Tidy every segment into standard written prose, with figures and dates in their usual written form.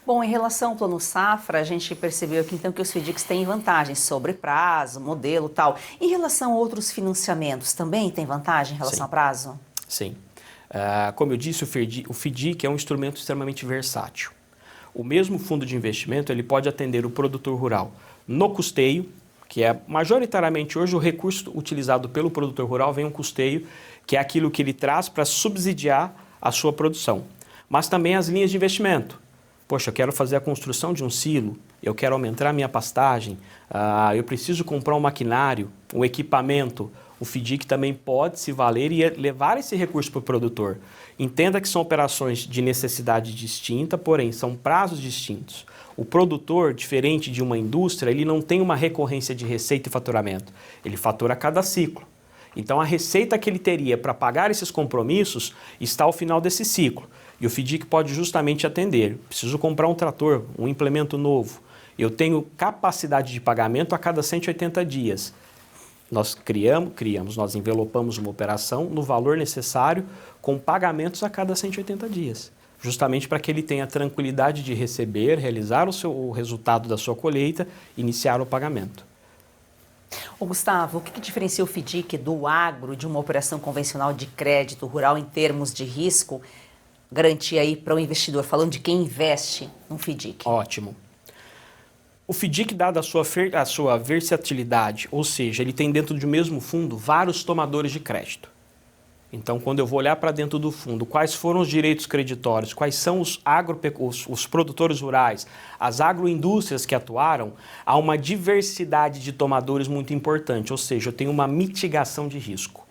Bom, em relação ao Plano Safra, a gente percebeu aqui então que os FDICs têm vantagens sobre prazo, modelo e tal. Em relação a outros financiamentos, também tem vantagem em relação Sim. a prazo? Sim. Como eu disse, o FDIC é um instrumento extremamente versátil. O mesmo fundo de investimento ele pode atender o produtor rural no custeio, que é majoritariamente hoje o recurso utilizado pelo produtor rural vem um custeio, que é aquilo que ele traz para subsidiar a sua produção. Mas também as linhas de investimento. Poxa, eu quero fazer a construção de um silo, eu quero aumentar a minha pastagem, eu preciso comprar um maquinário, um equipamento. O FDIC também pode se valer e levar esse recurso para o produtor. Entenda que são operações de necessidade distinta, porém são prazos distintos. O produtor, diferente de uma indústria, ele não tem uma recorrência de receita e faturamento. Ele fatura a cada ciclo. Então a receita que ele teria para pagar esses compromissos está ao final desse ciclo. E o FDIC pode justamente atender. Preciso comprar um trator, um implemento novo. Eu tenho capacidade de pagamento a cada 180 dias. Nós nós envelopamos uma operação no valor necessário com pagamentos a cada 180 dias. Justamente para que ele tenha tranquilidade de receber, realizar o resultado da sua colheita, iniciar o pagamento. Ô Gustavo, o que diferencia o FDIC do agro de uma operação convencional de crédito rural em termos de risco? Garantia aí para o investidor, falando de quem investe no FDIC. Ótimo. O FDIC, dada a sua versatilidade, ou seja, ele tem dentro do mesmo fundo vários tomadores de crédito. Então, quando eu vou olhar para dentro do fundo, quais foram os direitos creditórios, quais são os produtores rurais, as agroindústrias que atuaram, há uma diversidade de tomadores muito importante, ou seja, eu tenho uma mitigação de risco.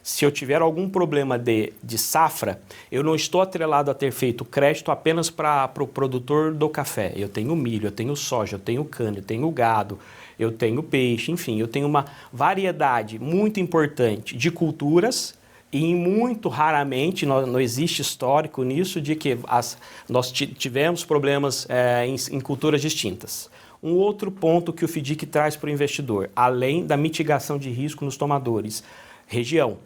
Se eu tiver algum problema de safra, eu não estou atrelado a ter feito crédito apenas para o produtor do café. Eu tenho milho, eu tenho soja, eu tenho cana, eu tenho gado, eu tenho peixe, enfim, eu tenho uma variedade muito importante de culturas e muito raramente, não existe histórico nisso, de que nós tivemos problemas em culturas distintas. Um outro ponto que o FDIC traz para o investidor, além da mitigação de risco nos tomadores, região.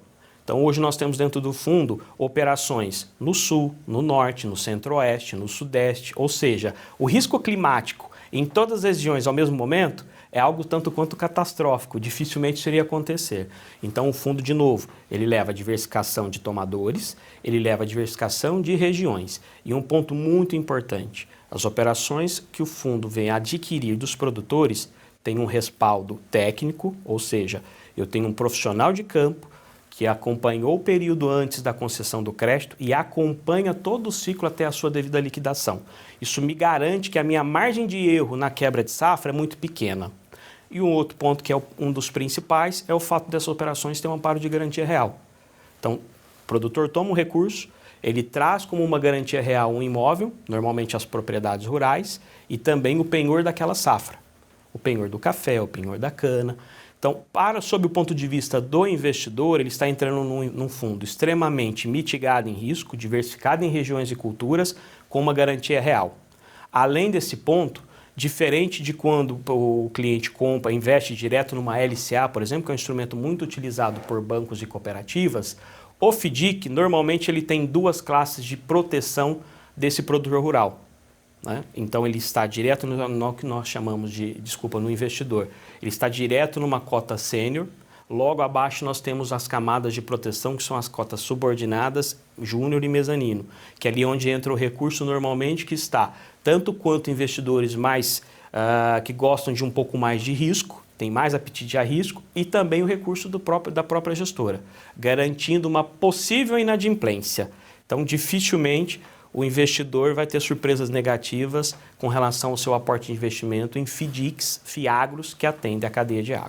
Então, hoje nós temos dentro do fundo operações no sul, no norte, no centro-oeste, no sudeste, ou seja, o risco climático em todas as regiões ao mesmo momento é algo tanto quanto catastrófico, dificilmente isso iria acontecer. Então, o fundo, de novo, ele leva a diversificação de tomadores, ele leva a diversificação de regiões. E um ponto muito importante, as operações que o fundo vem adquirir dos produtores têm um respaldo técnico, ou seja, eu tenho um profissional de campo, que acompanhou o período antes da concessão do crédito e acompanha todo o ciclo até a sua devida liquidação. Isso me garante que a minha margem de erro na quebra de safra é muito pequena. E um outro ponto que é um dos principais é o fato dessas operações ter um amparo de garantia real. Então, o produtor toma um recurso, ele traz como uma garantia real um imóvel, normalmente as propriedades rurais, e também o penhor daquela safra. O penhor do café, o penhor da cana. Então, sob o ponto de vista do investidor, ele está entrando num fundo extremamente mitigado em risco, diversificado em regiões e culturas, com uma garantia real. Além desse ponto, diferente de quando o cliente investe direto numa LCA, por exemplo, que é um instrumento muito utilizado por bancos e cooperativas, o FDIC, normalmente, ele tem duas classes de proteção desse produtor rural. Né? Então, ele está direto no que nós chamamos no investidor. Ele está direto numa cota sênior. Logo abaixo nós temos as camadas de proteção, que são as cotas subordinadas, júnior e mezanino, que é ali onde entra o recurso normalmente que está tanto quanto investidores mais que gostam de um pouco mais de risco, tem mais apetite a risco, e também o recurso da própria gestora, garantindo uma possível inadimplência. Então, dificilmente o investidor vai ter surpresas negativas com relação ao seu aporte de investimento em FDICs, FIAGROS, que atendem a cadeia de água.